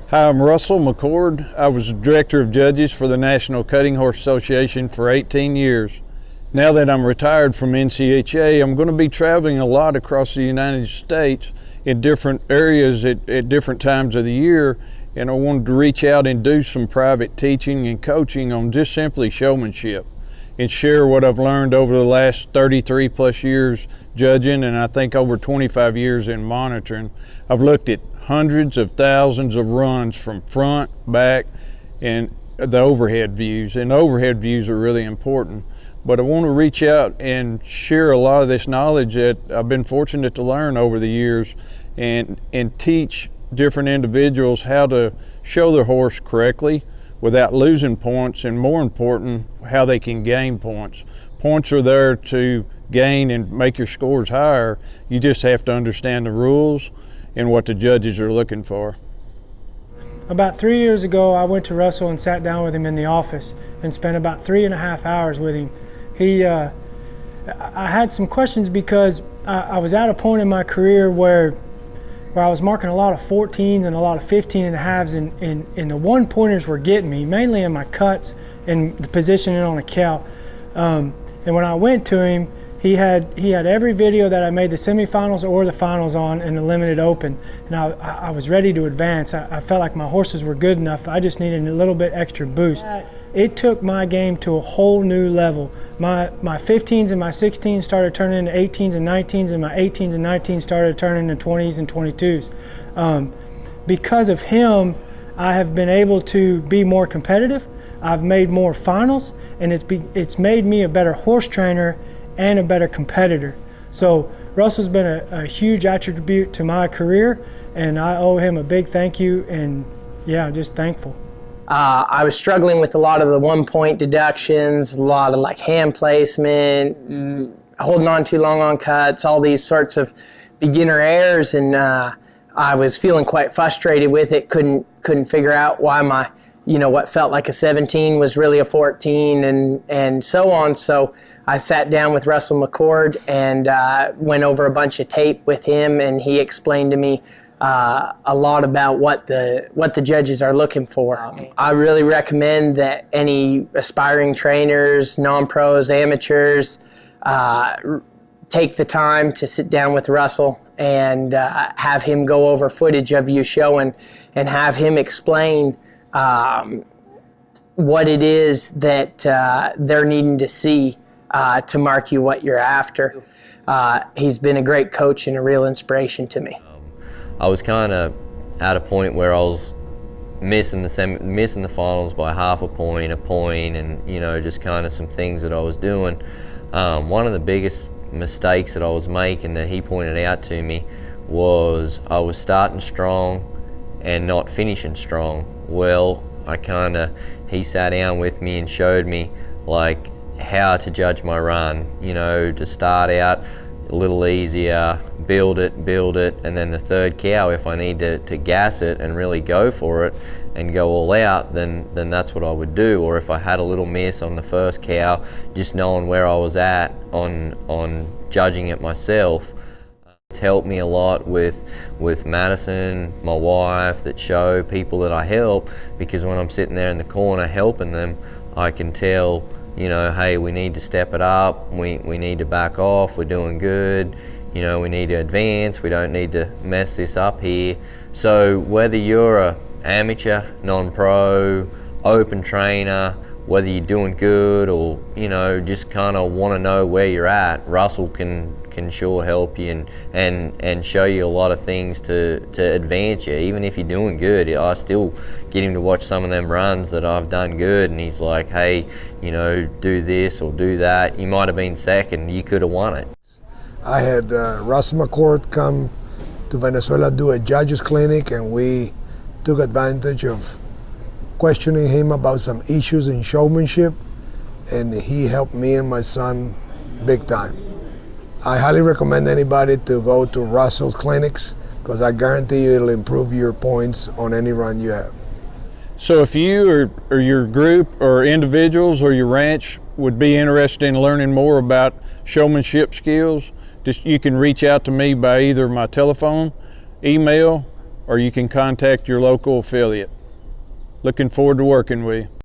Hi, I'm Russell McCord. I was Director of Judges for the National Cutting Horse Association for 18 years. Now that I'm retired from NCHA, I'm going to be traveling a lot across the United States in different areas at different times of the year, and I wanted to reach out and do some private teaching and coaching on just simply showmanship and share what I've learned over the last 33 plus years judging, and I think over 25 years in monitoring. I've looked at hundreds of thousands of runs from front, back, and the overhead views. And overhead views are really important. But I want to reach out and share a lot of this knowledge that I've been fortunate to learn over the years and teach different individuals how to show their horse correctly without losing points, and more important, how they can gain points. Points are there to gain and make your scores higher. You just have to understand the rules and what the judges are looking for. About 3 years ago, I went to Russell and sat down with him in the office and spent about 3.5 hours with him. I had some questions because I was at a point in my career where I was marking a lot of 14s and a lot of 15.5s, and the 1-pointers were getting me, mainly in my cuts and the positioning on a cow. And when I went to him, he had every video that I made the semifinals or the finals on in the limited open, and I was ready to advance. I felt like my horses were good enough. I just needed a little bit extra boost. It took my game to a whole new level. My 15s and my 16s started turning into 18s and 19s, and my 18s and 19s started turning into 20s and 22s. Because of him, I have been able to be more competitive. I've made more finals, and it's made me a better horse trainer and a better competitor. So Russell's been a huge attribute to my career, and I owe him a big thank you, and yeah, I'm just thankful. I was struggling with a lot of the 1-point deductions, a lot of like hand placement, holding on too long on cuts, all these sorts of beginner errors, and I was feeling quite frustrated with it. Couldn't figure out why my, what felt like a 17 was really a 14, and so on. So I sat down with Russell McCord and went over a bunch of tape with him, and he explained to me a lot about what the judges are looking for. I really recommend that any aspiring trainers, non-pros, amateurs, take the time to sit down with Russell and have him go over footage of you showing and have him explain what it is that they're needing to see to mark you what you're after. He's been a great coach and a real inspiration to me. I was kind of at a point where I was missing the finals by half a point, and just kind of some things that I was doing. One of the biggest mistakes that I was making that he pointed out to me was I was starting strong and not finishing strong. Well, he sat down with me and showed me like how to judge my run, to start out a little easier, build it, and then the third cow, if I need to gas it and really go for it and go all out, then that's what I would do. Or if I had a little miss on the first cow, just knowing where I was at on judging it myself. It's helped me a lot with Madison, my wife, that show people that I help, because when I'm sitting there in the corner helping them, I can tell, hey, we need to step it up, we need to back off, we're doing good, we need to advance, we don't need to mess this up here. So whether you're a amateur, non-pro, open trainer, whether you're doing good or, just kind of want to know where you're at, Russell can sure help you and show you a lot of things to advance you. Even if you're doing good, I still get him to watch some of them runs that I've done good, and he's like, hey, do this or do that. You might have been second, you could have won it. I had Russell McCord come to Venezuela do a judges clinic, and we took advantage of questioning him about some issues in showmanship, and he helped me and my son big time. I highly recommend anybody to go to Russell's clinics, because I guarantee you it'll improve your points on any run you have. So if you or your group or individuals or your ranch would be interested in learning more about showmanship skills, you can reach out to me by either my telephone, email, or you can contact your local affiliate. Looking forward to working with you.